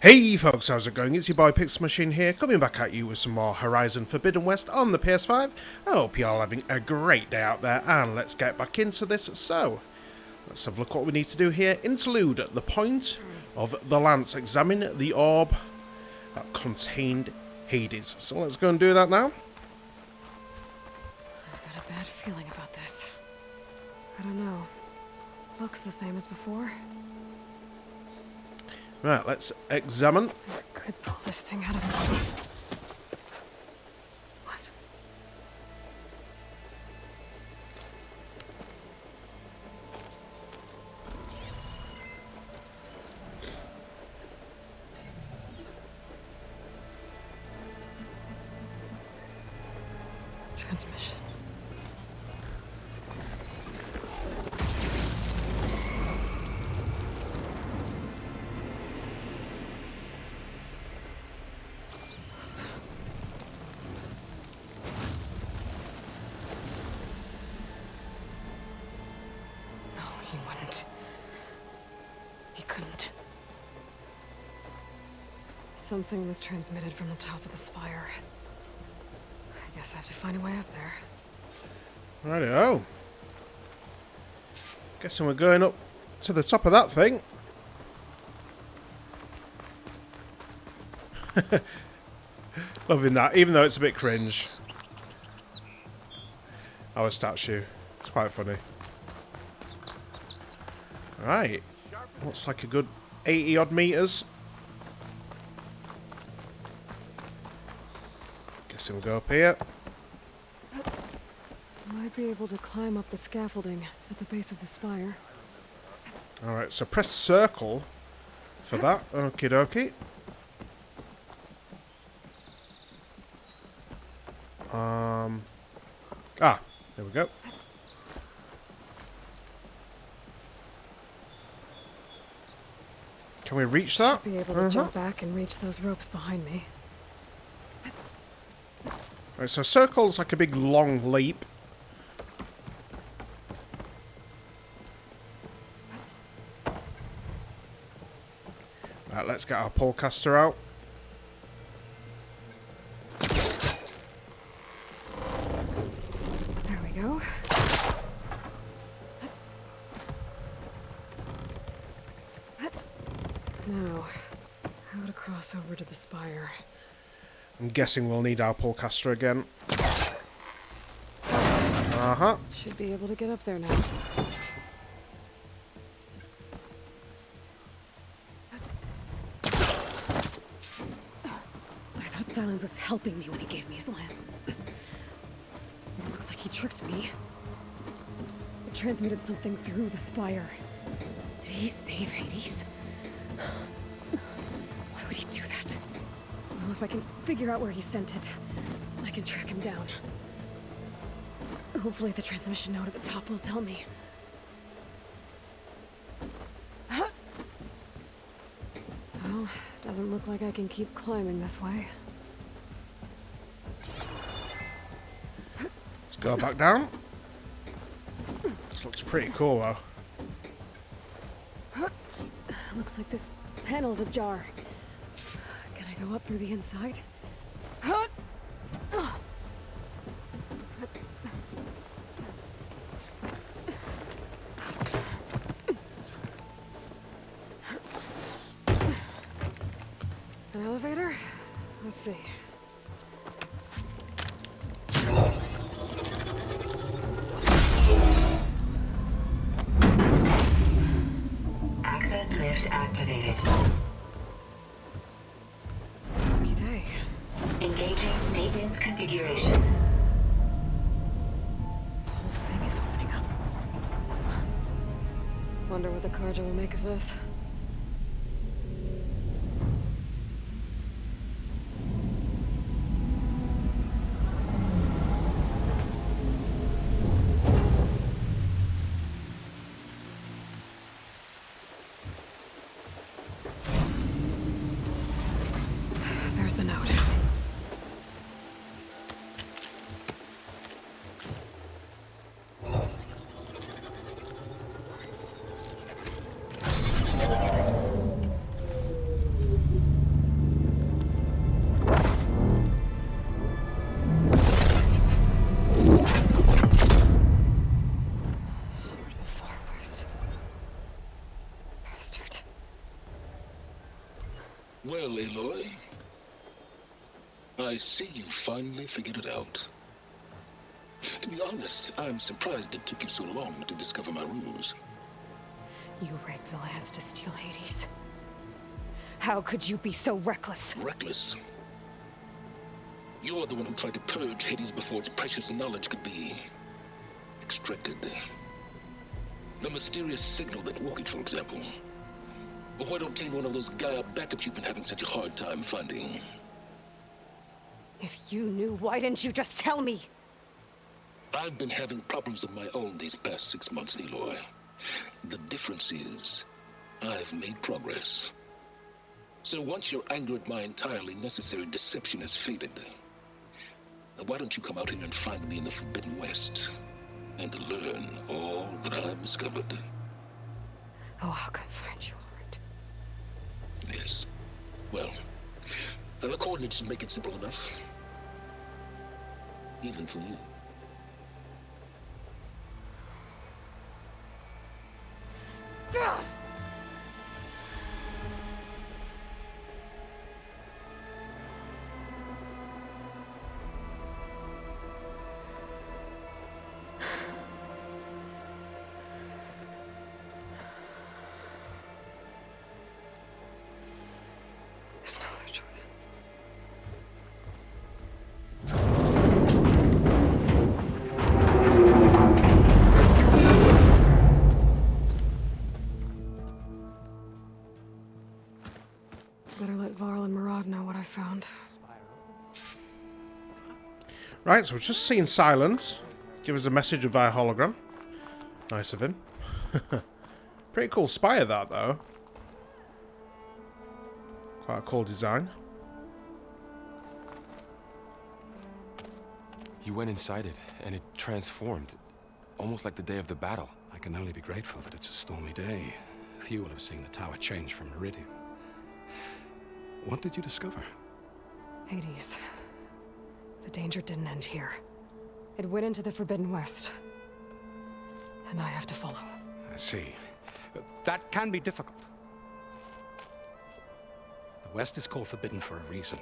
Hey folks, how's it going? It's your boy Pixel Machine here, coming back at you with some more Horizon Forbidden West on the PS5. I hope you're all having a great day out there, and let's get back into this. So, let's have a look what we need to do here. Interlude, the point of the lance. Examine the orb that contained Hades. So let's go and do that now. I've got a bad feeling about this. I don't know. Looks the same as before. Right, let's examine. I could pull this thing out of me. What? Transmission. He wouldn't. He couldn't. Something was transmitted from the top of the spire. I guess I have to find a way up there. Righty-o. Guessing we're going up to the top of that thing. Loving that, even though it's a bit cringe. Our statue. It's quite funny. Right. Looks like a good 80 odd meters. Guessing we'll go up here. Might be able to climb up the scaffolding at the base of the spire. Alright, so press circle for that. Okie dokie. There we go. Can we reach that? Be able to jump back and reach those ropes behind me. Right, so circle's like a big long leap. Right, let's get our polecaster out. There we go. Now, how to cross over to the spire. I'm guessing we'll need our polecaster again. Uh-huh. Should be able to get up there now. I thought Sylens was helping me when he gave me his lance. It looks like he tricked me. It transmitted something through the spire. Did he save Hades? Why would he do that? Well, if I can figure out where he sent it, I can track him down. Hopefully the transmission node at the top will tell me. Well, doesn't look like I can keep climbing this way. Let's go back down. This looks pretty cool though. Looks like this panel's ajar. Can I go up through the inside? An elevator? Let's see. Access lift activated. Lucky day. Engaging maintenance configuration. The whole thing is opening up. Wonder what the Carja will make of this. There's the note. Well, Aloy, I see you finally figured it out. To be honest, I'm surprised it took you so long to discover my ruse. You rigged the Lance to steal Hades. How could you be so reckless? Reckless? You're the one who tried to purge Hades before its precious knowledge could be extracted. The mysterious signal that woke it, for example. Or why to obtain one of those Gaia backups you've been having such a hard time finding? If you knew, why didn't you just tell me? I've been having problems of my own these past 6 months, Aloy. The difference is, I've made progress. So once your anger at my entirely necessary deception has faded, why don't you come out here and find me in the Forbidden West, and learn all that I've discovered? Oh, I'll come find you, all right. Yes. Well, the coordinates should make it simple enough. Even for you. Gah! There's no other choice. Better let Varl and Murad know what I found. Right, so we've just seen Sylens give us a message via hologram. Nice of him. Pretty cool spire, that, though. Quite a cool design. You went inside it, and it transformed. Almost like the day of the battle. I can only be grateful that it's a stormy day. Few will have seen the tower change from Meridian. What did you discover? Hades. The danger didn't end here. It went into the Forbidden West. And I have to follow. I see. That can be difficult. The West is called Forbidden for a reason.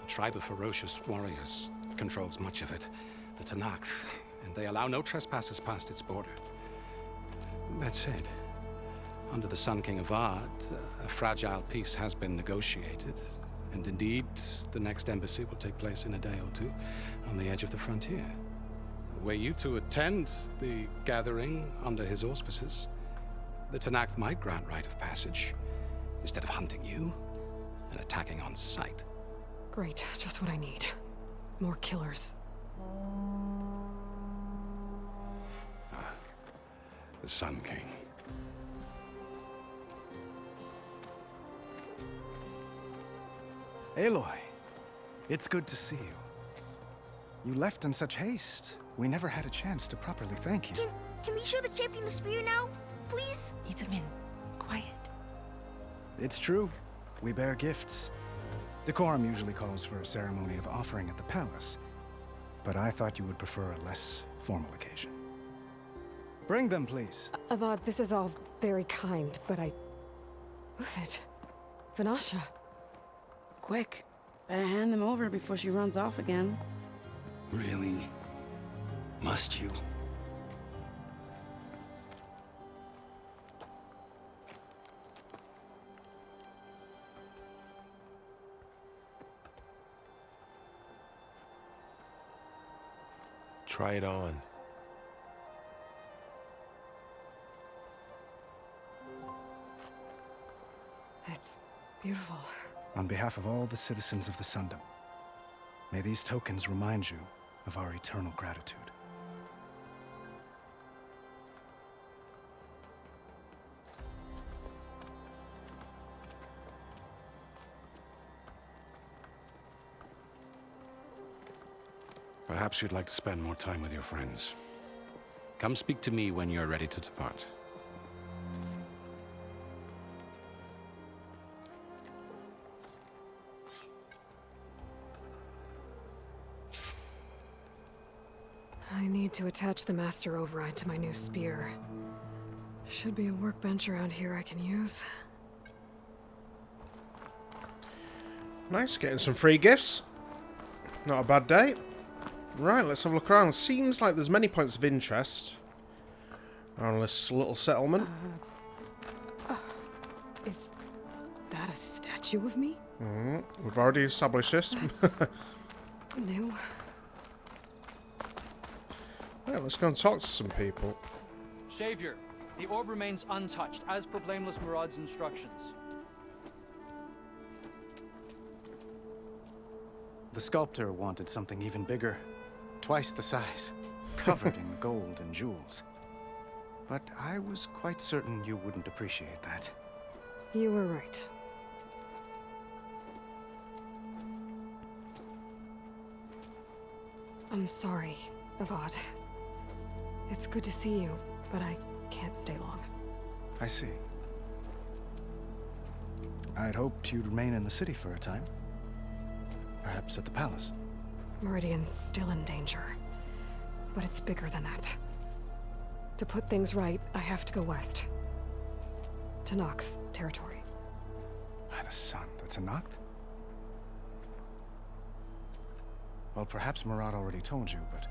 A tribe of ferocious warriors controls much of it, the Tenakth, and they allow no trespassers past its border. That said, under the Sun King Avad, a fragile peace has been negotiated, and indeed, the next embassy will take place in a day or two on the edge of the frontier. Were you to attend the gathering under his auspices, the Tenakth might grant right of passage, instead of hunting you and attacking on sight. Great, just what I need. More killers. The Sun King. Aloy, it's good to see you. You left in such haste. We never had a chance to properly thank you. Can we show the champion the spear now? Please? Itamin, quiet. It's true. We bear gifts. Decorum usually calls for a ceremony of offering at the palace, but I thought you would prefer a less formal occasion. Bring them, please. Avad, this is all very kind, but Who's it? Vanasha. Quick, better hand them over before she runs off again. Really? Must you? Try it on. It's beautiful. On behalf of all the citizens of the Sundom, may these tokens remind you of our eternal gratitude. Perhaps you'd like to spend more time with your friends. Come speak to me when you're ready to depart. I need to attach the master override to my new spear. Should be a workbench around here I can use. Nice, getting some free gifts. Not a bad day. Right, let's have a look around. Seems like there's many points of interest around this little settlement. Is that a statue of me? We've already established this. That's new. Right, let's go and talk to some people. Savior, the orb remains untouched, as per Blameless Murad's instructions. The sculptor wanted something even bigger, twice the size, covered in gold and jewels. But I was quite certain you wouldn't appreciate that. You were right. I'm sorry, Avad. It's good to see you, but I can't stay long. I see. I'd hoped you'd remain in the city for a time. Perhaps at the palace. Meridian's still in danger, but it's bigger than that. To put things right, I have to go west. To Nox territory. By the sun, that's a Noct? Well, perhaps Murad already told you, but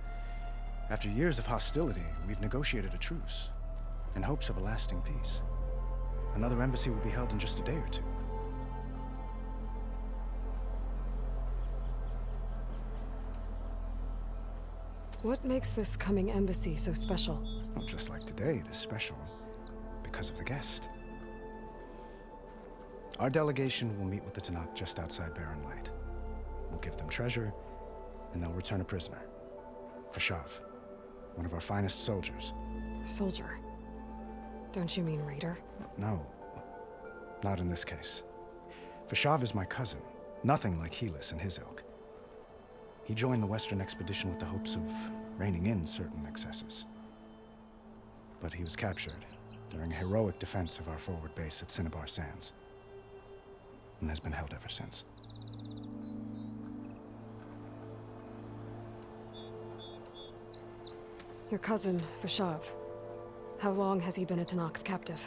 after years of hostility, we've negotiated a truce, in hopes of a lasting peace. Another embassy will be held in just a day or two. What makes this coming embassy so special? Well, just like today, it is special because of the guest. Our delegation will meet with the Tanakh just outside Barren Light. We'll give them treasure, and they'll return a prisoner. Fashav, one of our finest soldiers. Soldier? Don't you mean raider? No, not in this case. Fashav is my cousin, nothing like Helis and his ilk. He joined the Western expedition with the hopes of reining in certain excesses. But he was captured during a heroic defense of our forward base at Cinnabar Sands, and has been held ever since. Your cousin, Fashav. How long has he been a Tanakh captive?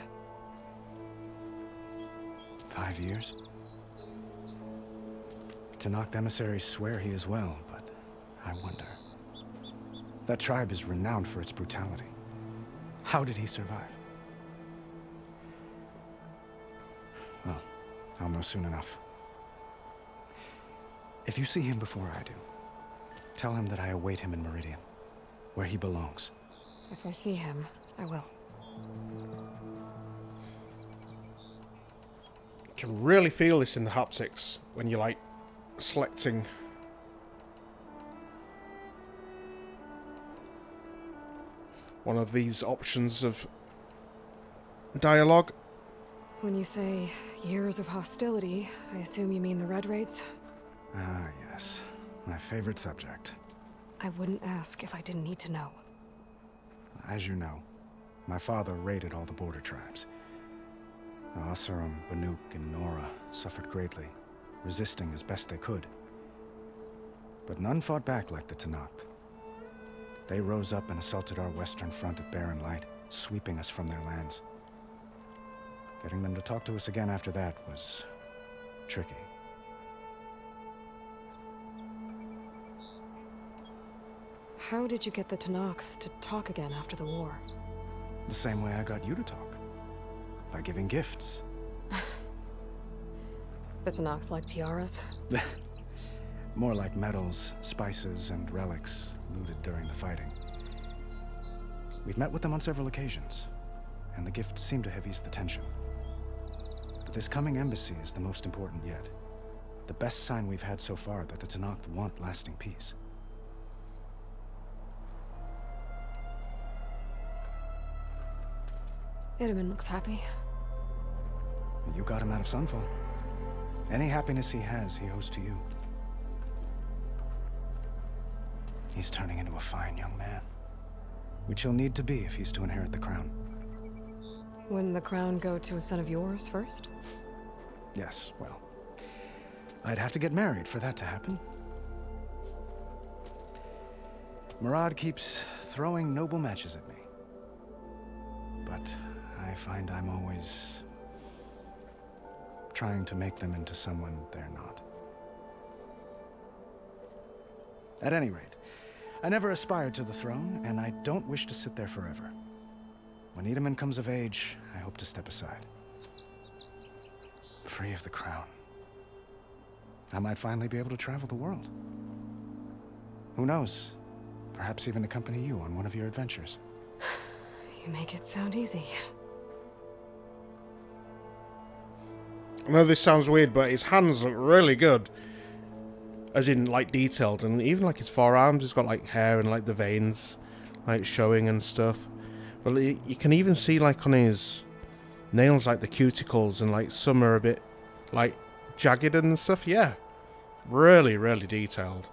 5 years. Tanakh emissaries swear he is well, but I wonder. That tribe is renowned for its brutality. How did he survive? Well, I'll know soon enough. If you see him before I do, tell him that I await him in Meridian, where he belongs. If I see him, I will. You can really feel this in the haptics when you're like selecting one of these options of dialogue. When you say years of hostility, I assume you mean the Red Raids? Ah, yes. My favorite subject. I wouldn't ask if I didn't need to know. As you know, my father raided all the border tribes. Asurum, Banuk, and Nora suffered greatly, resisting as best they could. But none fought back like the Tanakh. They rose up and assaulted our western front at Barren Light, sweeping us from their lands. Getting them to talk to us again after that was tricky. How did you get the Tanakh to talk again after the war? The same way I got you to talk. By giving gifts. The Tanakh like tiaras? More like medals, spices, and relics looted during the fighting. We've met with them on several occasions, and the gifts seem to have eased the tension. But this coming embassy is the most important yet. The best sign we've had so far that the Tanakh want lasting peace. Itaman looks happy. You got him out of Sunfall. Any happiness he has, he owes to you. He's turning into a fine young man, which he'll need to be if he's to inherit the crown. Wouldn't the crown go to a son of yours first? Yes, well, I'd have to get married for that to happen. Murad keeps throwing noble matches at me, but I find I'm always trying to make them into someone they're not. At any rate, I never aspired to the throne, and I don't wish to sit there forever. When Edaman comes of age, I hope to step aside. Free of the crown. I might finally be able to travel the world. Who knows? Perhaps even accompany you on one of your adventures. You make it sound easy. I know this sounds weird, but his hands look really good. As in, like, detailed. And even, like, his forearms, he's got, like, hair and, like, the veins, like, showing and stuff. But you can even see, like, on his nails, like, the cuticles, and, like, some are a bit, like, jagged and stuff. Yeah. Really, really detailed.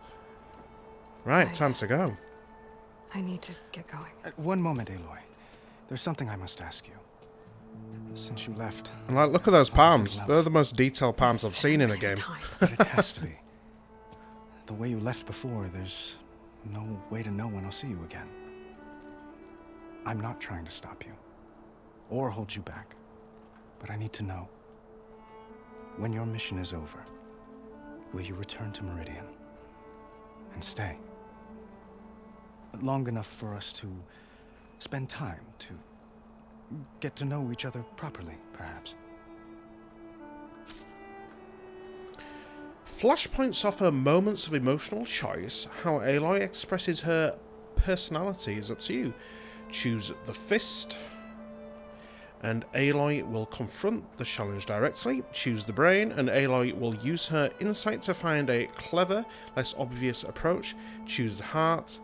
Right, time to go. I need to get going. One moment, Aloy. There's something I must ask you. Since you left... And, like, look at those palms. They're the most detailed palms I've seen in a game. But it has to be. The way you left before, there's no way to know when I'll see you again. I'm not trying to stop you, or hold you back, but I need to know. When your mission is over, will you return to Meridian and stay? Long enough for us to spend time, to get to know each other properly, perhaps. Flashpoints offer moments of emotional choice. How Aloy expresses her personality is up to you. Choose the fist, and Aloy will confront the challenge directly. Choose the brain, and Aloy will use her insight to find a clever, less obvious approach. Choose the heart,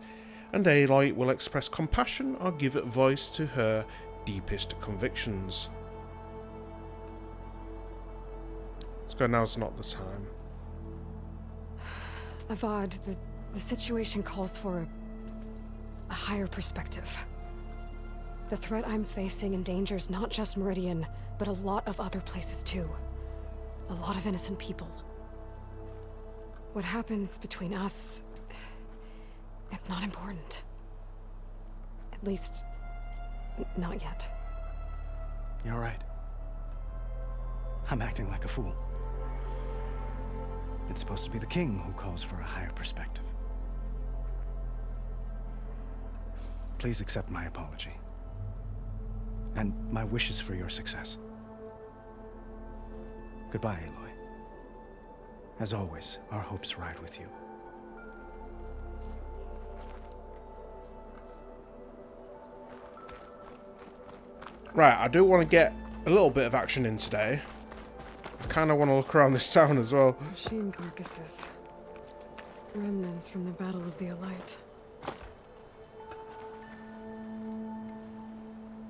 and Aloy will express compassion or give voice to her deepest convictions. Let's go, now's not the time. Avad, the situation calls for a higher perspective. The threat I'm facing endangers not just Meridian, but a lot of other places too. A lot of innocent people. What happens between us, it's not important. At least, not yet. You're right. I'm acting like a fool. It's supposed to be the king who calls for a higher perspective. Please accept my apology. And my wishes for your success. Goodbye, Aloy. As always, our hopes ride with you. Right, I do want to get a little bit of action in today. I kind of want to look around this town as well. Machine carcasses. Remnants from the Battle of the Alight.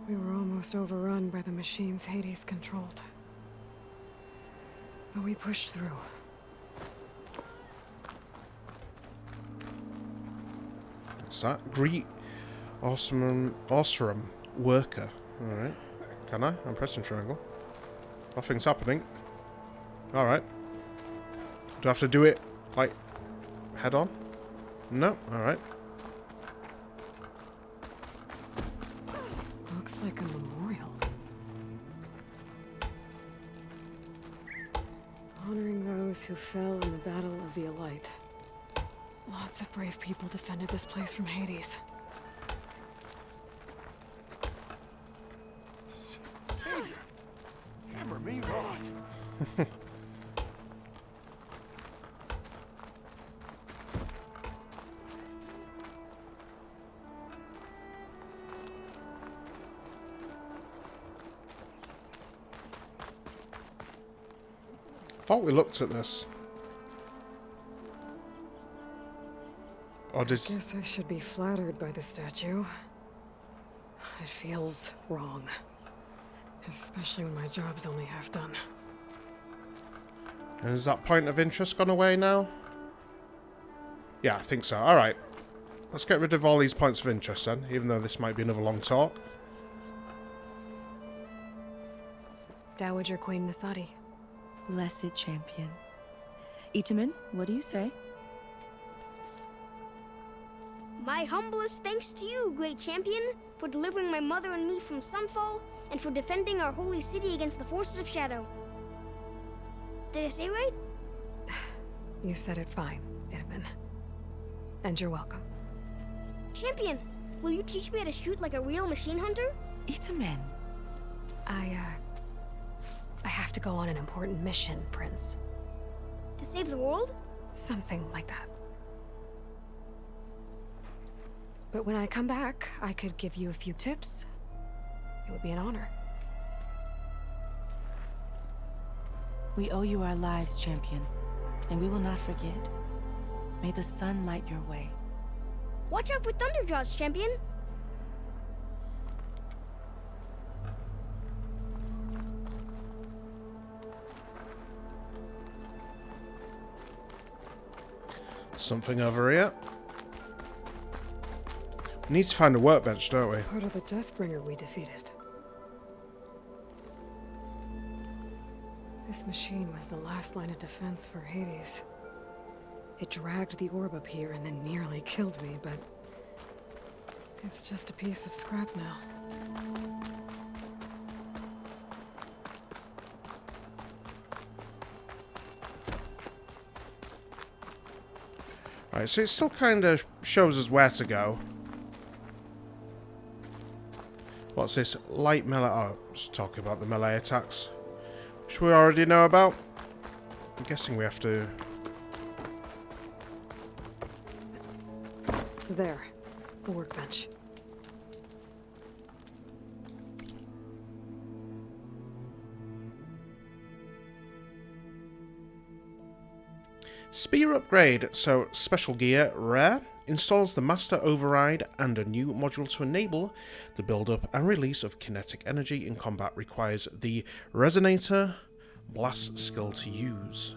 We were almost overrun by the machines Hades controlled. But we pushed through. What's that? Greet awesome worker. Alright. Can I? I'm pressing triangle. Nothing's happening. Alright. Do I have to do it, like, head on? No? Alright. Looks like a memorial. Honoring those who fell in the Battle of the Alight. Lots of brave people defended this place from Hades. Savior! Hammer me rot! I thought we looked at this. Or I did... guess I should be flattered by the statue. It feels wrong. Especially when my job's only half done. And has that point of interest gone away now? Yeah, I think so. Alright. Let's get rid of all these points of interest then, even though this might be another long talk. Dowager Queen Nasadi. Blessed champion. Itaman, what do you say? My humblest thanks to you, great champion, for delivering my mother and me from Sunfall, and for defending our holy city against the forces of Shadow. Did I say right? You said it fine, Edaman. And you're welcome. Champion, will you teach me how to shoot like a real machine hunter? Itamen. I have to go on an important mission, Prince. To save the world? Something like that. But when I come back, I could give you a few tips. It would be an honor. We owe you our lives, champion, and we will not forget. May the sun light your way. Watch out for Thunderjaws, champion! Something over here. We need to find a workbench, don't we? It's part of the Deathbringer we defeated. This machine was the last line of defense for Hades. It dragged the orb up here and then nearly killed me, but it's just a piece of scrap now. Right, so it still kind of shows us where to go. What's this? Light melee... Oh, just talking about the melee attacks. Which we already know about. I'm guessing we have to... There. The workbench. Spear upgrade. So, special gear, rare. Installs the master override and a new module to enable the build-up and release of kinetic energy in combat. Requires the resonator blast skill to use.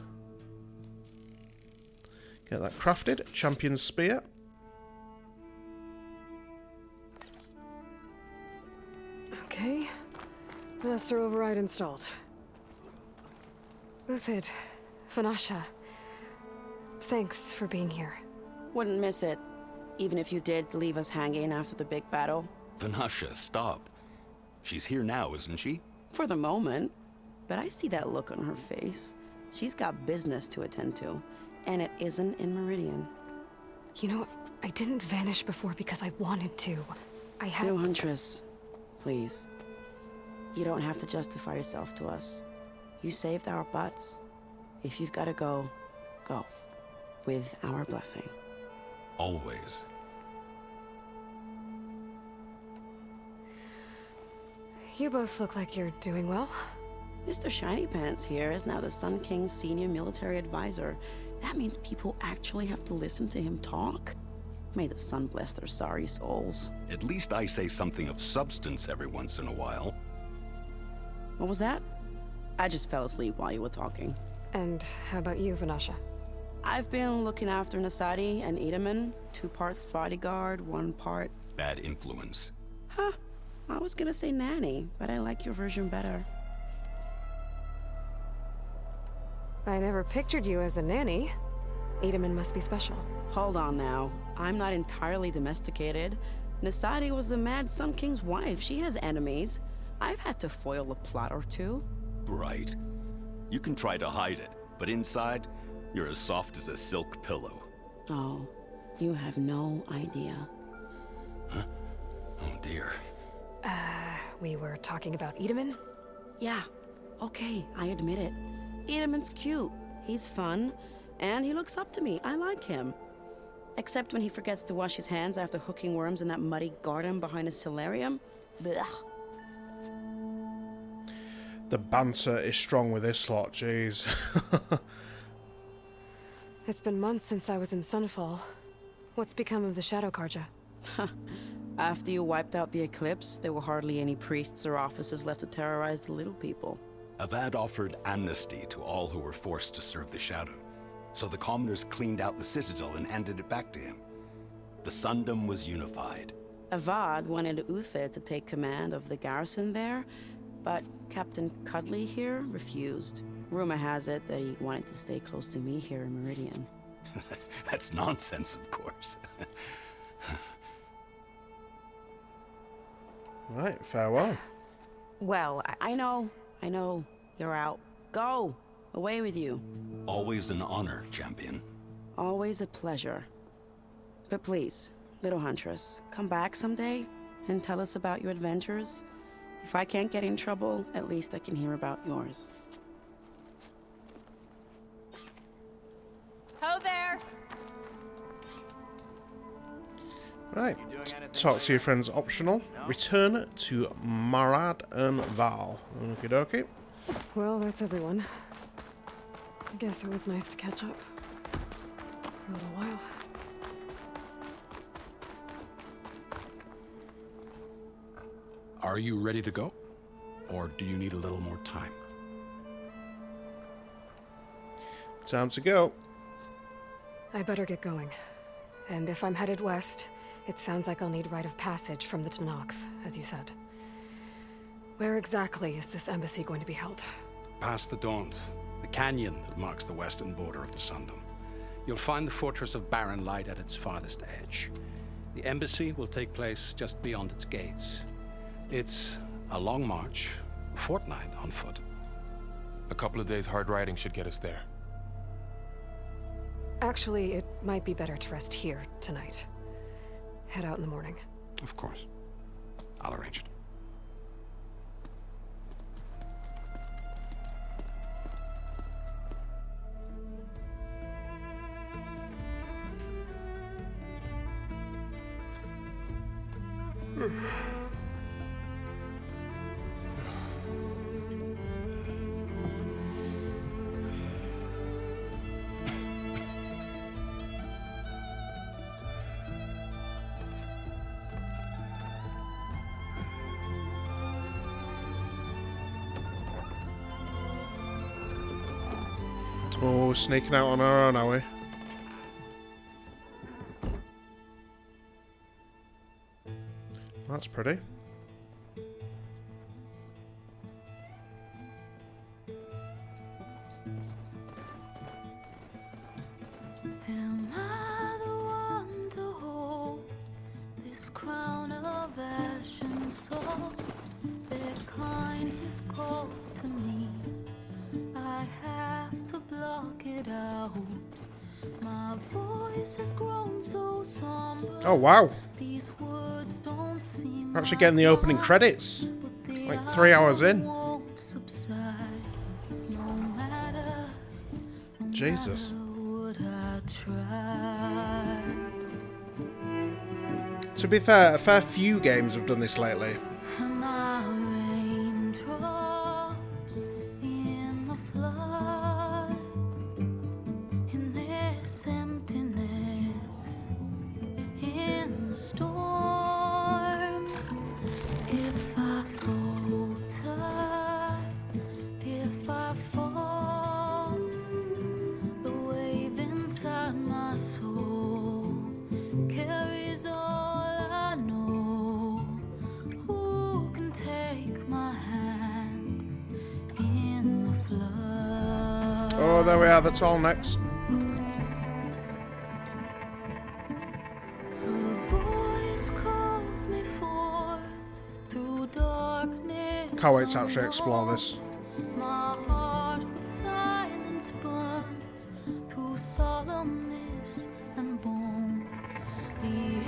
Get that crafted. Champion spear. Okay. Master override installed. Uthid, Fanasha, thanks for being here. Wouldn't miss it, even if you did leave us hanging after the big battle. Vanasha, stop. She's here now, isn't she? For the moment. But I see that look on her face. She's got business to attend to, and it isn't in Meridian. You know, I didn't vanish before because I wanted to. I had... No, Huntress. Please. You don't have to justify yourself to us. You saved our butts. If you've got to go, go. With our blessing. Always. You both look like you're doing well. Mr. Shiny Pants here is now the Sun King's senior military advisor. That means people actually have to listen to him talk. May the sun bless their sorry souls. At least I say something of substance every once in a while. What was that? I just fell asleep while you were talking. And how about you, Vanasha? I've been looking after Nasadi and Edaman. 2 parts bodyguard, 1 part... Bad influence. Huh. I was gonna say nanny, but I like your version better. I never pictured you as a nanny. Edaman must be special. Hold on now. I'm not entirely domesticated. Nasadi was the Mad Sun King's wife. She has enemies. I've had to foil a plot or 2. Right. You can try to hide it, but inside, you're as soft as a silk pillow. Oh, you have no idea. Huh? Oh dear. We were talking about Edaman? Yeah. Okay, I admit it. Edaman's cute. He's fun. And he looks up to me. I like him. Except when he forgets to wash his hands after hooking worms in that muddy garden behind a solarium. Blech. The banter is strong with this lot, jeez. It's been months since I was in Sunfall. What's become of the Shadow Karja? After you wiped out the eclipse, there were hardly any priests or officers left to terrorize the little people. Avad offered amnesty to all who were forced to serve the Shadow. So the commoners cleaned out the citadel and handed it back to him. The Sundom was unified. Avad wanted Uthid to take command of the garrison there, but Captain Cuddly here refused. Rumor has it that he wanted to stay close to me here in Meridian. That's nonsense, of course. Right, farewell. Well, I know. You're out. Go! Away with you. Always an honor, champion. Always a pleasure. But please, little huntress, come back someday and tell us about your adventures. If I can't get in trouble, at least I can hear about yours. Ho there! Right. Talk to your friends optional. Return to Marad and Val. Okie dokie. Well, that's everyone. I guess it was nice to catch up. For a little while. Are you ready to go? Or do you need a little more time? Time to go. I better get going. And if I'm headed west, it sounds like I'll need rite of passage from the Tenakth, as you said. Where exactly is this embassy going to be held? Past the Daunt, the canyon that marks the western border of the Sundom. You'll find the fortress of Barren Light at its farthest edge. The embassy will take place just beyond its gates. It's a long march, a fortnight on foot. A couple of days hard riding should get us there. Actually, it might be better to rest here tonight. Head out in the morning. Of course. I'll arrange it. Oh, sneaking out on our own, are we? That's pretty. Am I the one to hold this crown of ash and salt? Their kindness calls to me. I have to block it out. My voice has grown so somber. Oh wow! These words don't seem We're actually getting the opening credits. Like 3 hours in. Jesus. To be fair, a fair few games have done this lately. Oh, there we are, the tall necks. Can't wait to actually explore this. My heart with silence burns through solemnness and bone. The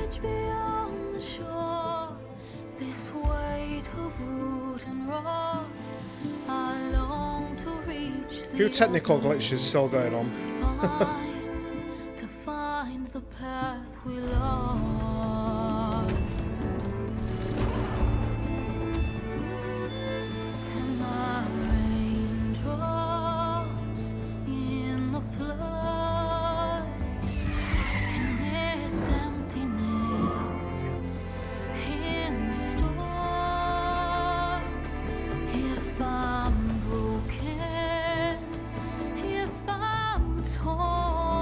edge beyond the shore, this weight of root and rock. I long to reach A few technical glitches still going on. to find the path we lost. And my raindrops in the flood, in this emptiness, in the storm. If I'm broken, if I'm torn,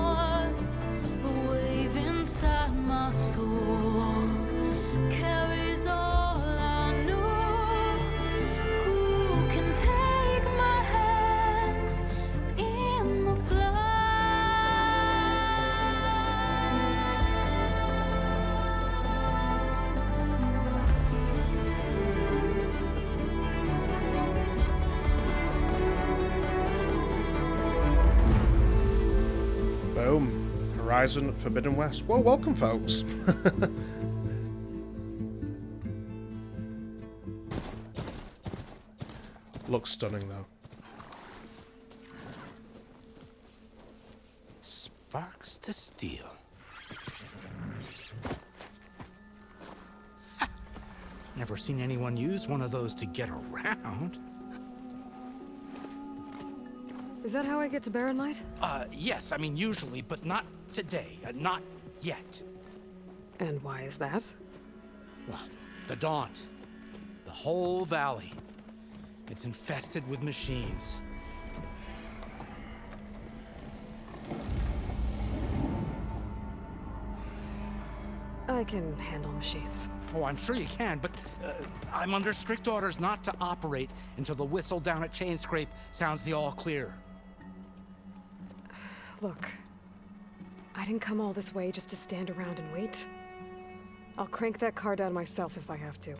Horizon Forbidden West. Well, welcome, folks. Looks stunning, though. Sparks to steel. Never seen anyone use one of those to get around. Is that how I get to Barren Light? Yes, I mean usually, but not today. Not yet. And why is that? Well, the Daunt. The whole valley. It's infested with machines. I can handle machines. Oh, I'm sure you can, but I'm under strict orders not to operate until the whistle down at Chainscrape sounds the all clear. Look, I didn't come all this way just to stand around and wait. I'll crank that car down myself if I have to.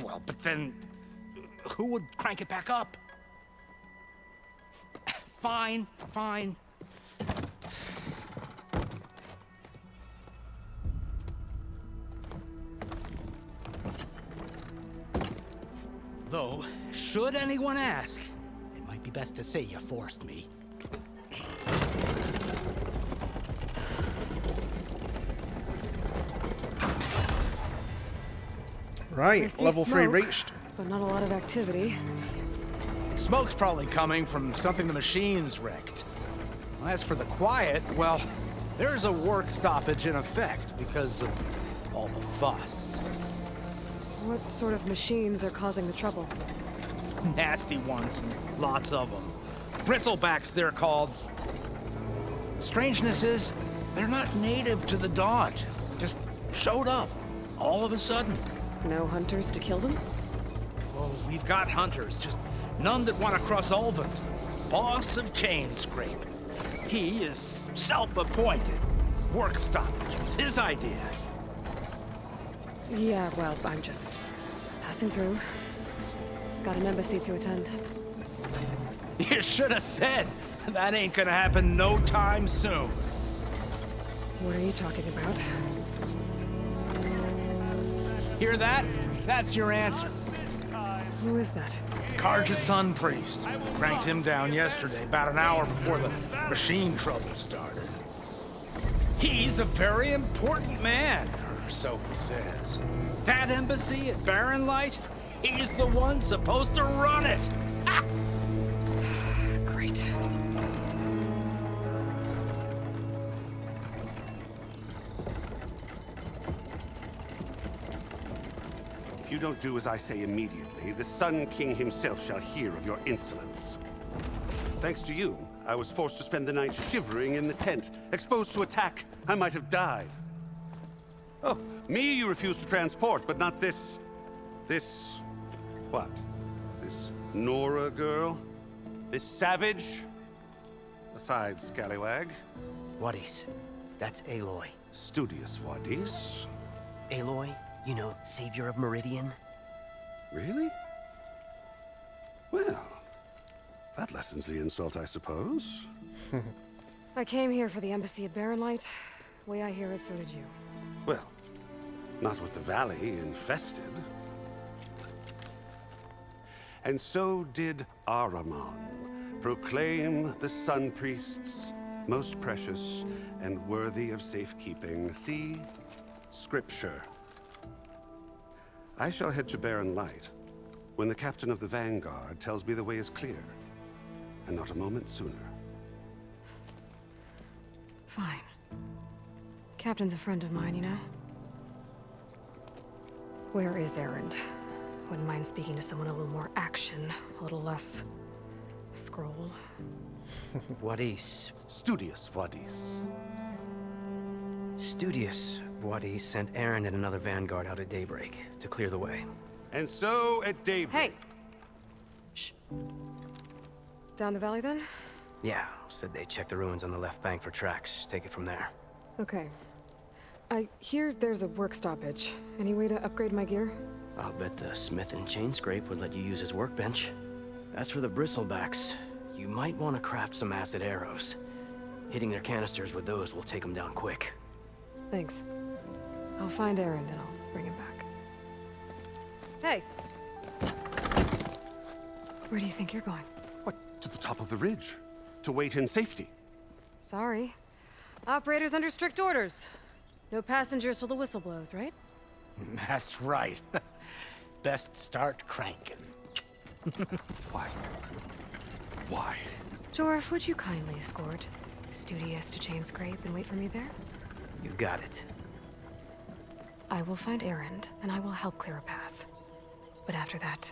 Well, but then who would crank it back up? Fine, fine. Though, should anyone ask, it might be best to say you forced me. Right, level 3 smoke, reached. But not a lot of activity. Smoke's probably coming from something the machines wrecked. As for the quiet, well, there's a work stoppage in effect because of all the fuss. What sort of machines are causing the trouble? Nasty ones, and lots of them. Bristlebacks, they're called. Strangeness is, they're not native to the Daunt. Just showed up, all of a sudden. No hunters to kill them? Well, we've got hunters, just none that want to cross Ulvund. Boss of Chainscrape. He is self-appointed. Work stoppage was his idea. Yeah, well, I'm just passing through. Got an embassy to attend. You should have said. That ain't gonna happen no time soon. What are you talking about? Hear that? That's your answer. Who is that? Karja's Sun Priest. Cranked him down yesterday, about an hour before the machine trouble started. He's a very important man, or so he says. That embassy at Barren Light, he's the one supposed to run it. Ah! Great. If you don't do as I say immediately, the Sun King himself shall hear of your insolence. Thanks to you, I was forced to spend the night shivering in the tent. Exposed to attack, I might have died. Oh, me you refuse to transport, but not this... what? This Nora girl? This savage? Besides, scallywag. Wadis. That's Aloy. Studious Wadis. Aloy, you know, savior of Meridian. Really? Well, that lessens the insult, I suppose. I came here for the embassy at Barren Light. Way I hear it, so did you. Well, not with the valley infested. And so did Ahriman, proclaim the Sun Priests most precious and worthy of safekeeping. See? Scripture. I shall head to Barren Light when the captain of the Vanguard tells me the way is clear, and not a moment sooner. Fine. Captain's a friend of mine, you know? Where is Erend? Wouldn't mind speaking to someone a little more action, a little less scroll. Wadis. Studious Wadis. Studious Wadis sent Aaron and another Vanguard out at daybreak to clear the way. And so at daybreak... Hey! Shh. Down the valley, then? Yeah, said they checked the ruins on the left bank for tracks. Take it from there. Okay. I hear there's a work stoppage. Any way to upgrade my gear? I'll bet the smith in Chainscrape would let you use his workbench. As for the bristlebacks, you might want to craft some acid arrows. Hitting their canisters with those will take them down quick. Thanks. I'll find Erend and I'll bring him back. Hey! Where do you think you're going? What? To the top of the ridge. To wait in safety. Sorry. Operator's under strict orders. No passengers till the whistle blows, right? That's right. Best start cranking. Why? Why? Jorf, would you kindly escort Studious to chain scrape and wait for me there? You got it. I will find Erend, and I will help clear a path. But after that,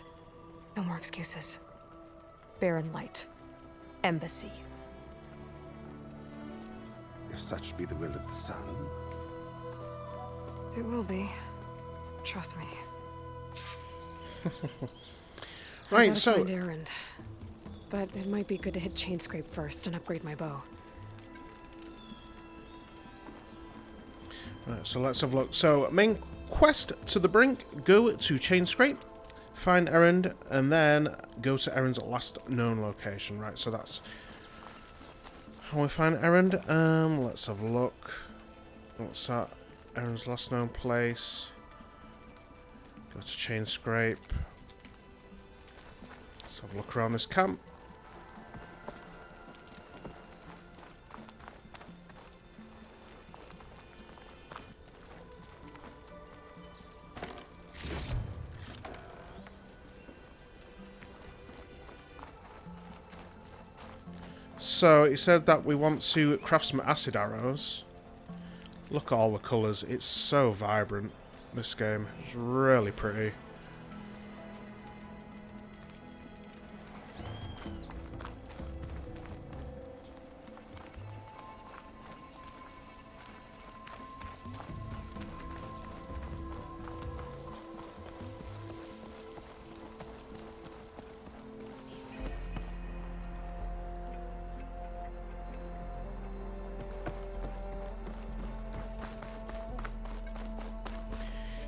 no more excuses. Barren light. Embassy. If such be the will of the sun. It will be. Trust me. Right, I gotta so find Erend. But it might be good to hit chain scrape first and upgrade my bow. Right, so let's have a look. So, main quest to the brink, go to chain scrape, find Erend, and then go to Erend's last known location. Right, so that's how we find Erend. Let's have a look. What's that? Erend's last known place. Go to chain scrape. Let's have a look around this camp. So he said that we want to craft some acid arrows. Look at all the colours. It's so vibrant, this game. It's really pretty.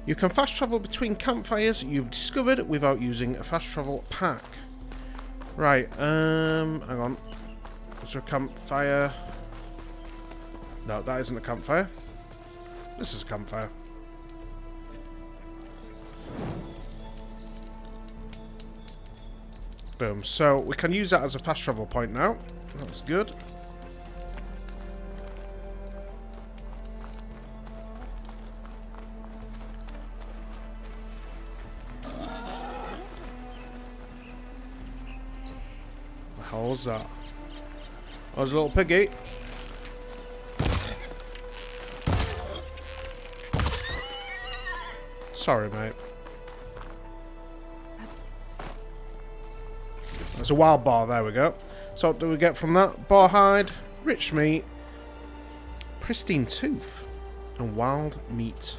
You can fast travel between campfires you've discovered without using a fast travel pack. Right, hang on. Is there a campfire? No, that isn't a campfire. This is a campfire. Boom. So we can use that as a fast travel point now. That's good. What was that? Oh, there's a little piggy. Sorry, mate. There's a wild boar. There we go. So what do we get from that? Boar hide, rich meat, pristine tooth, and wild meat.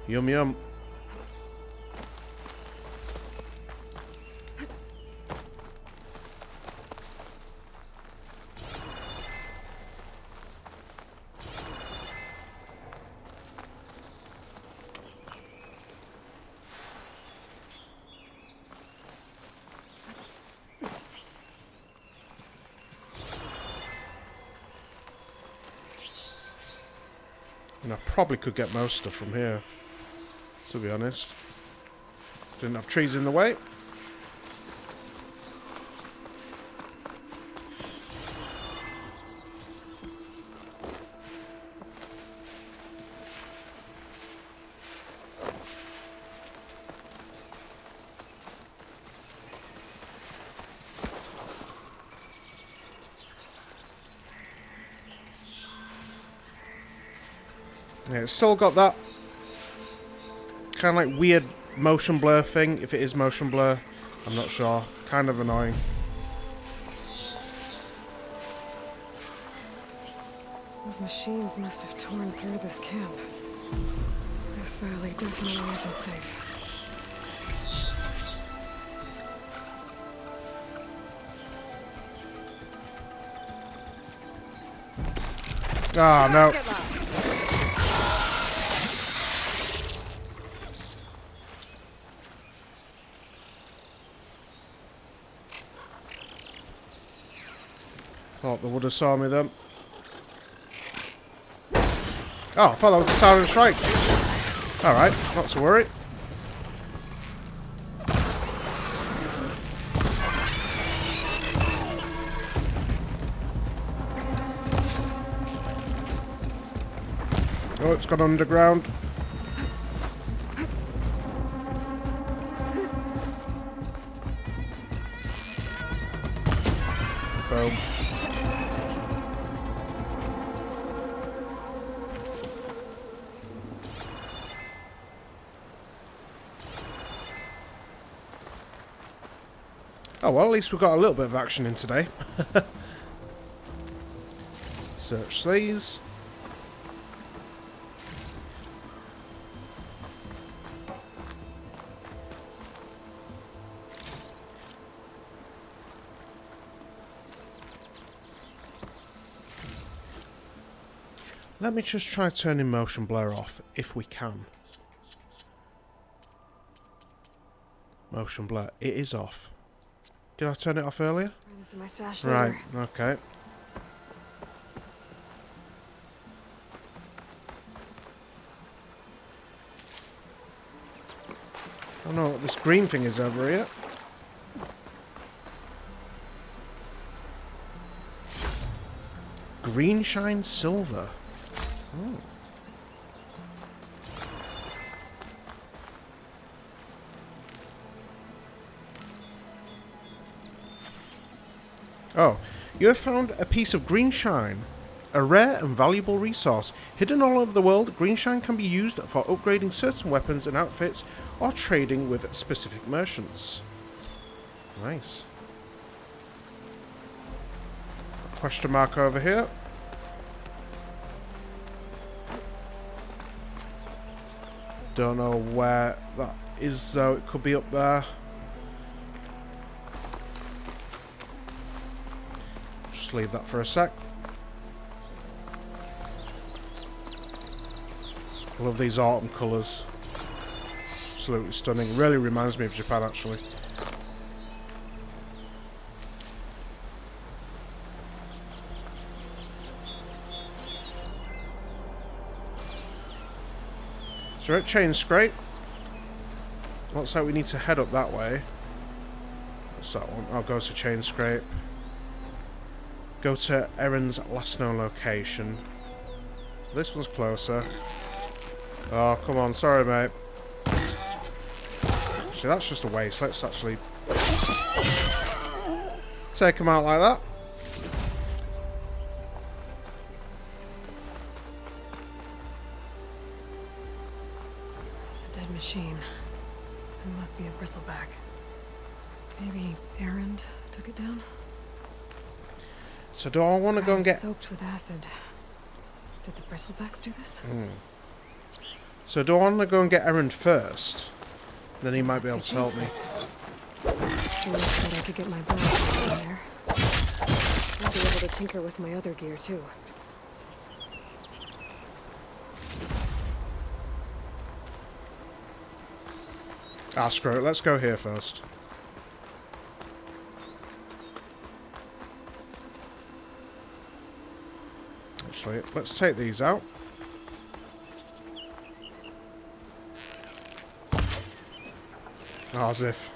Yum yum. And I probably could get most stuff from here, to be honest. Didn't have trees in the way. Yeah, it's still got that kind of like weird motion blur thing. If it is motion blur, I'm not sure. Kind of annoying. Those machines must have torn through this camp. This valley definitely isn't safe. Ah, no. Thought they would have saw me then. Oh, I thought that was a silent strike. Alright, not to worry. Oh, it's gone underground. Boom. Oh well, at least we've got a little bit of action in today. Search these. Let me just try turning motion blur off, if we can. Motion blur, it is off. Did I turn it off earlier? This is my stash Right, later. okay. I don't know what this green thing is over here. Green shine silver. Oh. Oh, you have found a piece of green shine, a rare and valuable resource. Hidden all over the world, green shine can be used for upgrading certain weapons and outfits or trading with specific merchants. Nice. Question mark over here. Don't know where that is though, it could be up there. Just leave that for a sec. I love these autumn colours. Absolutely stunning. Really reminds me of Japan actually. So we're at Chain Scrape. Looks like we need to head up that way. What's that one? I'll go to Chain Scrape. Go to Erin's last known location. This one's closer. Oh, come on. Sorry, mate. Actually, that's just a waste. Let's actually take him out like that. Machine. It must be a bristleback. Maybe Aaron took it down? So do I want to go and get... soaked with acid. Did the bristlebacks do this? So do I want to go and get Aaron first? Then he might be able to help me. Sure said I could get my bones in there. I'll be able to tinker with my other gear too. Ah, screw it. Let's go here first. Actually, let's take these out. Oh, as if.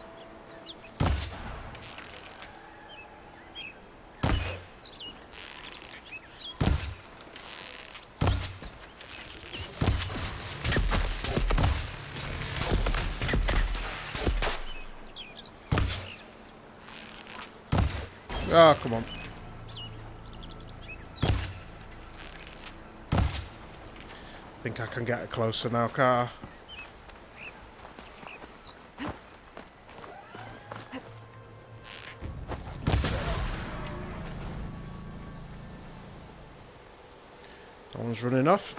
Oh, come on. I think I can get it closer now, car. That one's running off.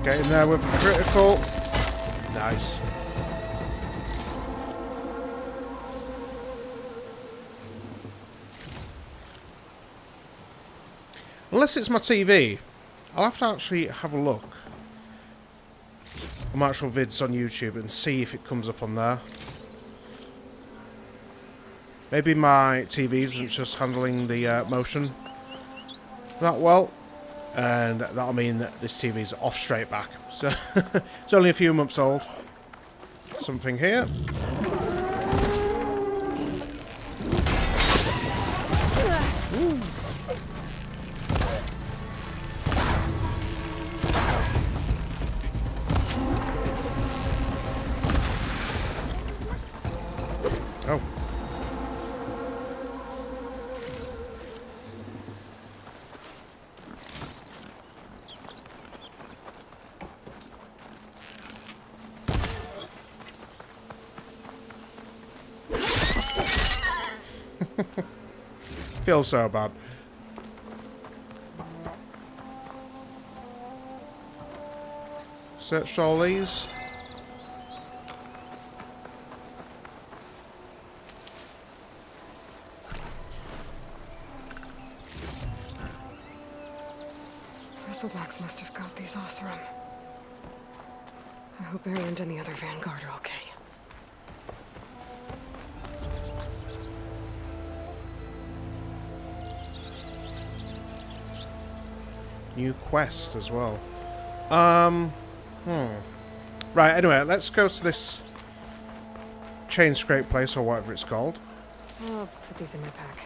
Get in there with a critical. Nice. Unless it's my TV, I'll have to actually have a look on actual vids on YouTube and see if it comes up on there. Maybe my TV isn't just handling the motion that well, and that'll mean that this TV is off straight back. So it's only a few months old. Something here. Ooh. Oh. Feels so bad. Searched all these. Bristlebacks must have got these Oseram. I hope Erend and the other Vanguard are okay. New quest as well. Right, anyway, let's go to this chain scrape place or whatever it's called. I'll put these in my pack.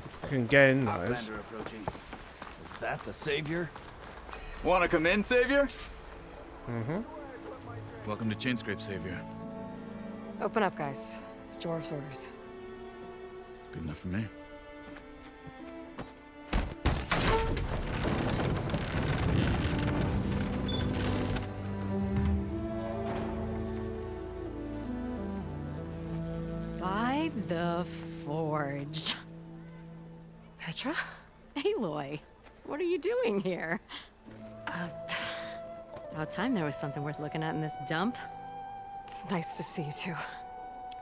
If we can get in, that is. Is that the savior? Wanna come in, savior? Mm-hmm. Welcome to Chainscrape, savior. Open up, guys. Jorv's orders. Good enough for me. By the forge. Petra? Aloy, what are you doing here? About time there was something worth looking at in this dump. It's nice to see you too.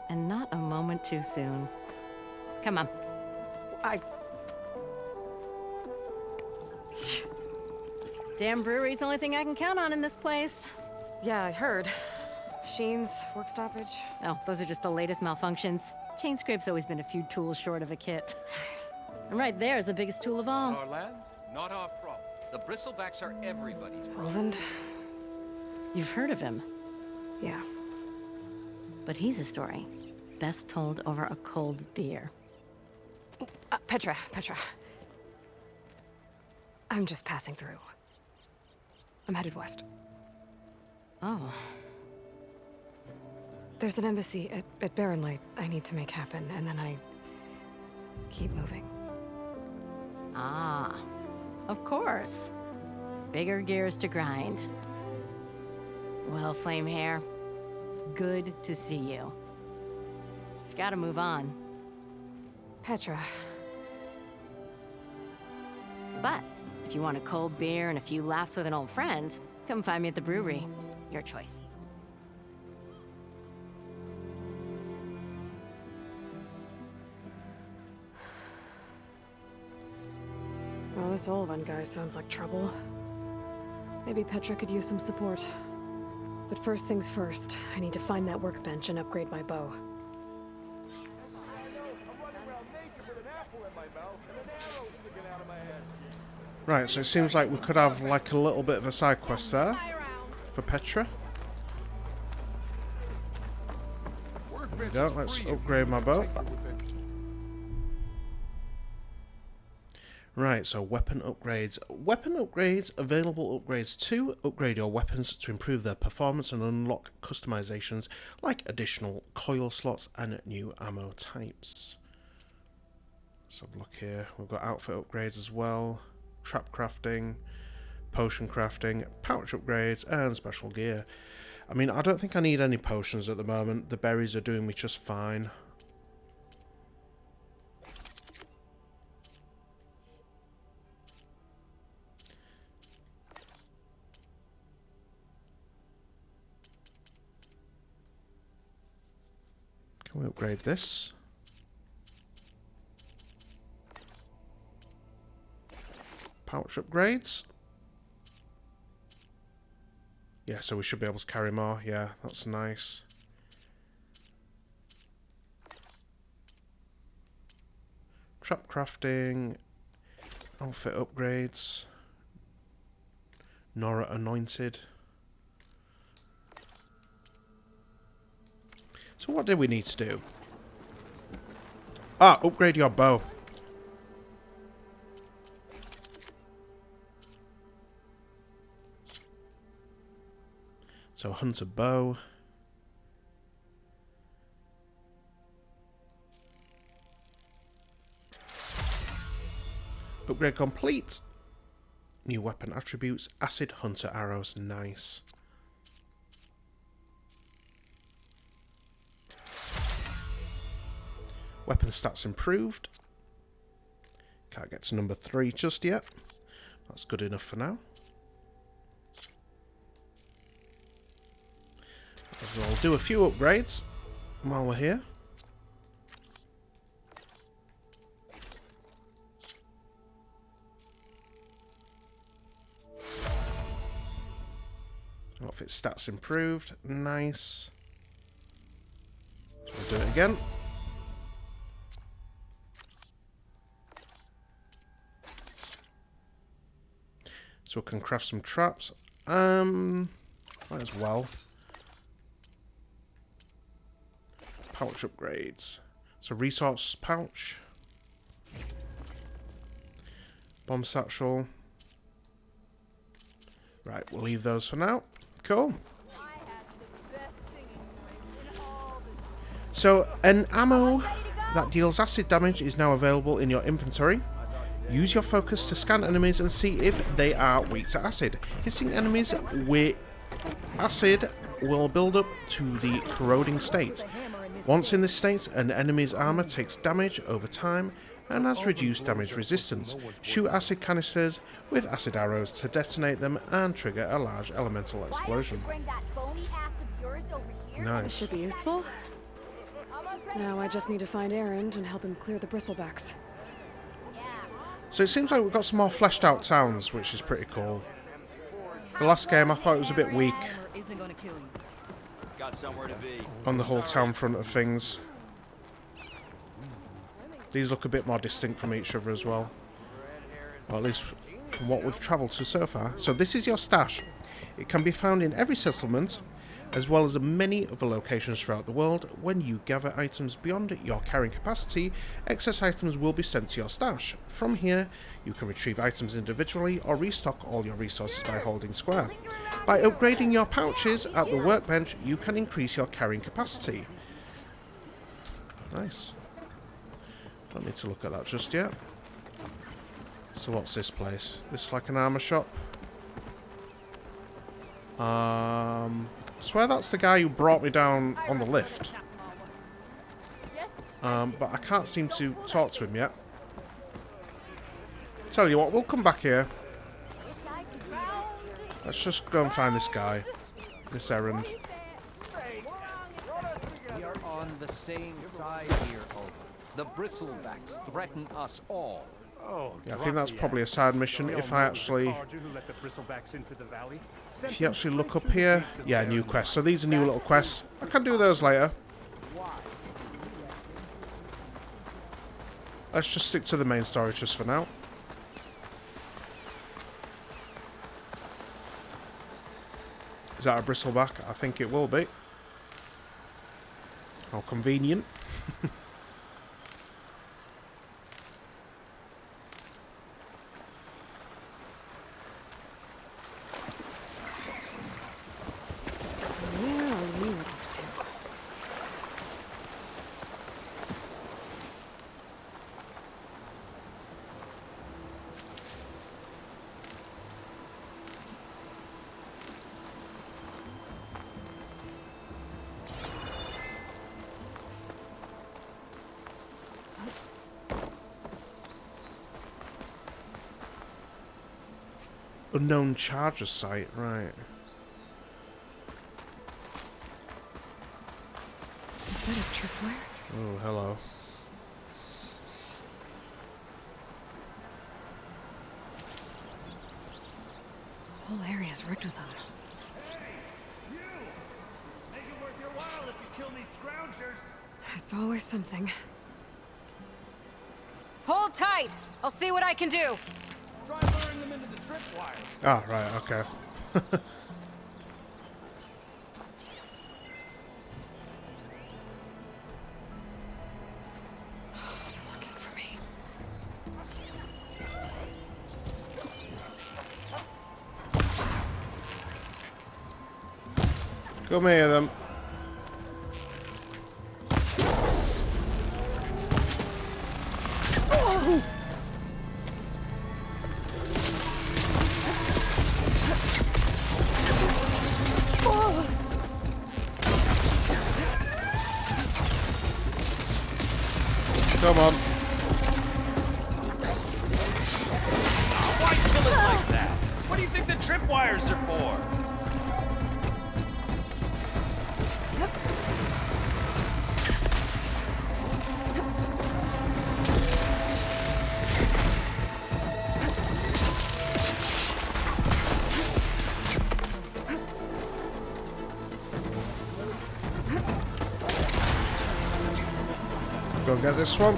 And not a moment too soon. Come on. Damn brewery's the only thing I can count on in this place. Yeah, I heard. Machines, work stoppage. Oh, those are just the latest malfunctions. Chainscrape's always been a few tools short of a kit. And right there is the biggest tool of all. Our land, not our problem. The Bristlebacks are everybody's problem. Roland? You've heard of him. Yeah. But he's a story best told over a cold beer. Petra. I'm just passing through. I'm headed west. Oh. There's an embassy at Barrenlight I need to make happen, and then I keep moving. Ah, of course. Bigger gears to grind. Well, Flamehair, good to see you. You've got to move on. Petra. But if you want a cold beer and a few laughs with an old friend, come find me at the brewery. Your choice. Well, this Olvan guy sounds like trouble. Maybe Petra could use some support. But first things first, I need to find that workbench and upgrade my bow. Right, so it seems like we could have like a little bit of a side quest there for Petra. There we go, let's upgrade my bow. Right, so weapon upgrades. Weapon upgrades, available upgrades to upgrade your weapons to improve their performance and unlock customizations like additional coil slots and new ammo types. Let's have a look here. We've got outfit upgrades as well, trap crafting, potion crafting, pouch upgrades, and special gear. I mean, I don't think I need any potions at the moment. The berries are doing me just fine. Can we upgrade this? Pouch upgrades. Yeah, so we should be able to carry more. Yeah, that's nice. Trap crafting. Outfit upgrades. Nora anointed. So what do we need to do? Ah, upgrade your bow. So hunter bow. Upgrade complete. New weapon attributes. Acid hunter arrows. Nice. Weapon stats improved. Can't get to number 3 just yet. That's good enough for now. We'll do a few upgrades while we're here. Outfit stats improved. Nice. So we'll do it again. So we can craft some traps. Might as well. Pouch upgrades. So resource pouch. Bomb satchel. Right, we'll leave those for now. Cool. So an ammo that deals acid damage is now available in your inventory. Use your focus to scan enemies and see if they are weak to acid. Hitting enemies with acid will build up to the corroding state. Once in this state, an enemy's armor takes damage over time and has reduced damage resistance. Shoot acid canisters with acid arrows to detonate them and trigger a large elemental explosion. Nice. This should be useful. Now I just need to find Aaron and help him clear the bristlebacks. So it seems like we've got some more fleshed out towns, which is pretty cool. The last game I thought it was a bit weak on the whole town front of things. These look a bit more distinct from each other as well. Or at least from what we've travelled to so far. So this is your stash. It can be found in every settlement, as well as in many other locations throughout the world. When you gather items beyond your carrying capacity, excess items will be sent to your stash. From here, you can retrieve items individually or restock all your resources by holding square. By upgrading your pouches at the workbench, you can increase your carrying capacity. Nice. Don't need to look at that just yet. So what's this place? This is like an armor shop. I swear that's the guy who brought me down on the lift. But I can't seem to talk to him yet. Tell you what, we'll come back here. Let's just go and find this guy. This errand. We are on the same side here, Aloy. The bristlebacks threaten us all. Yeah, I think that's probably a side mission. If you actually look up here, yeah, new quests. So these are new little quests. I can do those later. Let's just stick to the main story just for now. Is that a bristleback? I think it will be. How convenient. Unknown charger site, right. Is that a tripwire? Oh, hello. The whole area is rigged with them. Make it worth your while if you kill these scroungers. It's always something. Hold tight! I'll see what I can do. Try luring them into the tripwire. Ah, right, okay. Looking for me. Come here, then. Come on. Why kill it like that? What do you think the tripwires are for? Go get this one.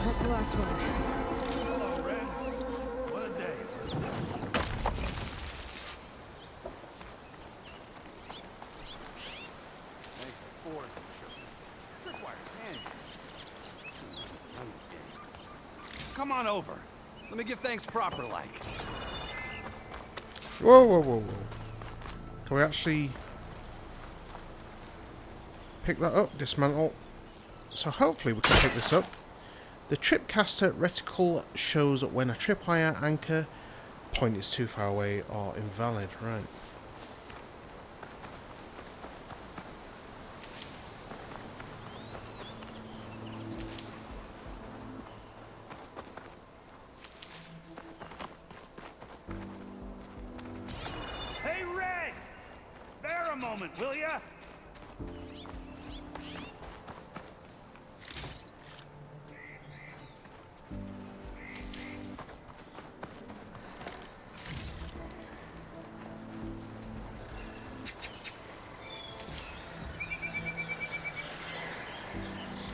That's the last one. Hello, Red. What a day. Come on over. Let me give thanks proper like. Whoa, whoa, whoa, whoa. Can we actually pick that up? Dismantle. So hopefully we can pick this up. The tripcaster reticle shows when a tripwire anchor point is too far away or invalid. Right. Hey, Red! Spare a moment, will ya?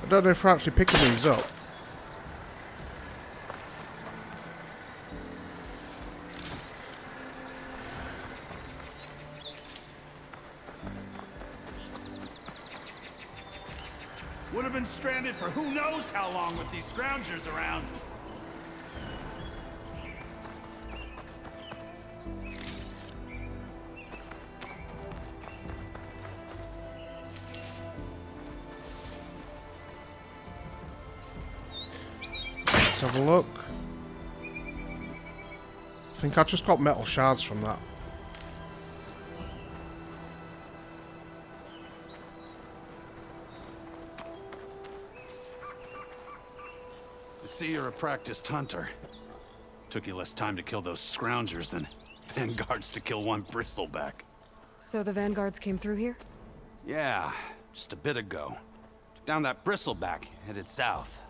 I don't know if we're actually picking these up. Would have been stranded for who knows how long with these scroungers around. Let's have a look. I think I just got metal shards from that. I see you're a practiced hunter. Took you less time to kill those scroungers than vanguards to kill one bristleback. So the vanguards came through here? Yeah, just a bit ago. Down that bristleback, headed south.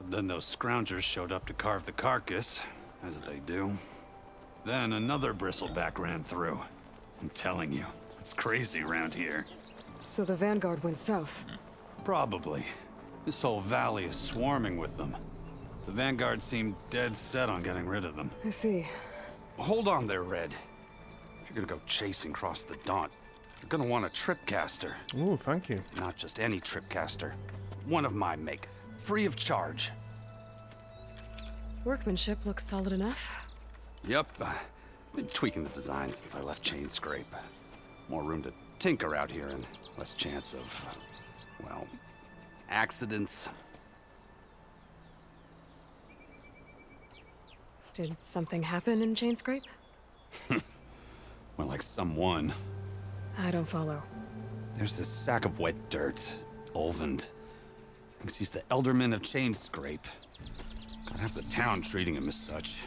But then those scroungers showed up to carve the carcass, as they do. Then another bristleback ran through. I'm telling you, it's crazy around here. So the vanguard went south? Probably. This whole valley is swarming with them. The vanguard seemed dead set on getting rid of them. I see. Hold on there, Red. If you're gonna go chasing across the Daunt, you're gonna want a tripcaster. Ooh, thank you. Not just any tripcaster. One of my make. Free of charge. Workmanship looks solid enough. Yep. Been tweaking the design since I left Chain Scrape. More room to tinker out here and less chance of, well, accidents. Did something happen in Chain Scrape? More like someone. I don't follow. There's this sack of wet dirt. Olvend. Thinks he's the Elderman of Chainscrape. Got half the town treating him as such.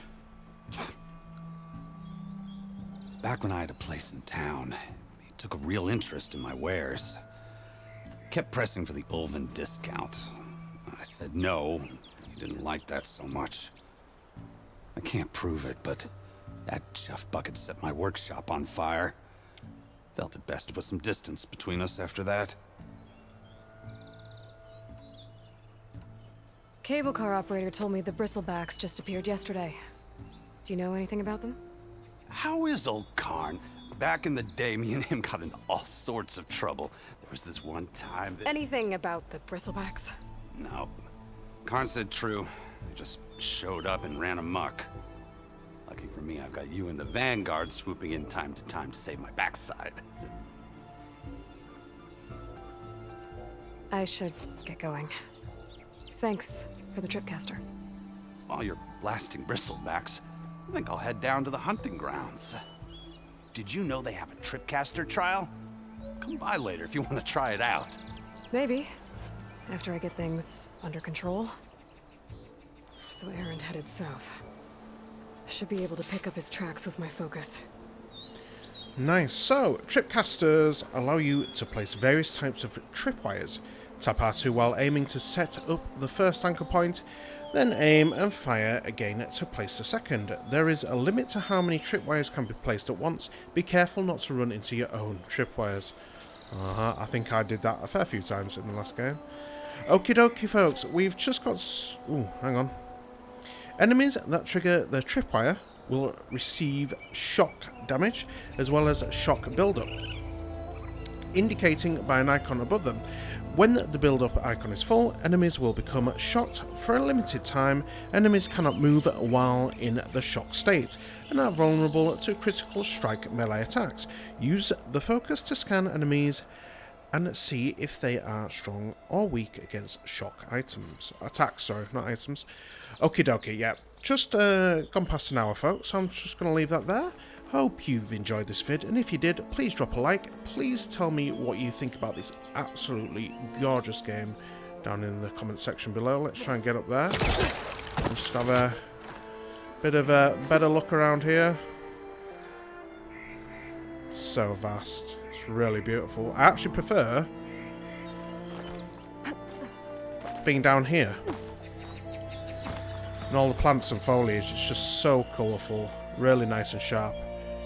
Back when I had a place in town, he took a real interest in my wares. Kept pressing for the Olvend discount. I said no. He didn't like that so much. I can't prove it, but that chuff bucket set my workshop on fire. Felt it best to put some distance between us after that. Cable car operator told me the bristlebacks just appeared yesterday. Do you know anything about them? How is old Karn? Back in the day, me and him got into all sorts of trouble. There was this one time that... Anything about the bristlebacks? No. Karn said true. They just showed up and ran amok. Lucky for me, I've got you and the Vanguard swooping in time to save my backside. I should get going. Thanks for the tripcaster. While you're blasting bristlebacks, I think I'll head down to the hunting grounds. Did you know they have a tripcaster trial? Come by later if you want to try it out. Maybe. After I get things under control. So Erend headed south. Should be able to pick up his tracks with my focus. Nice. So, tripcasters allow you to place various types of tripwires. Tap R2 while aiming to set up the first anchor point, then aim and fire again to place the second. There is a limit to how many tripwires can be placed at once. Be careful not to run into your own tripwires. I think I did that a fair few times in the last game. Okie dokie folks, we've just got... Ooh, hang on. Enemies that trigger the tripwire will receive shock damage as well as shock buildup, indicating by an icon above them. When the build-up icon is full, enemies will become shocked for a limited time. Enemies cannot move while in the shock state and are vulnerable to critical strike melee attacks. Use the focus to scan enemies and see if they are strong or weak against shock items. Attacks, sorry, not items. Okie dokie, yeah. Just gone past an hour, folks, so I'm just going to leave that there. Hope you've enjoyed this vid, and if you did, please drop a like. Please tell me what you think about this absolutely gorgeous game down in the comment section below. Let's try and get up there. Just have a bit of a better look around here. So vast. It's really beautiful. I actually prefer being down here. And all the plants and foliage, it's just so colourful. Really nice and sharp.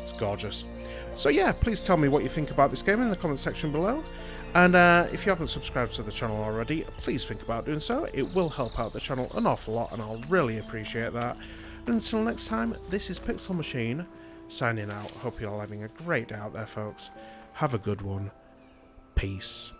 It's gorgeous. So yeah, please tell me what you think about this game in the comment section below. And if you haven't subscribed to the channel already, please think about doing so. It will help out the channel an awful lot, and I'll really appreciate that. And until next time, this is Pixel Machine, signing out. Hope you're all having a great day out there, folks. Have a good one. Peace.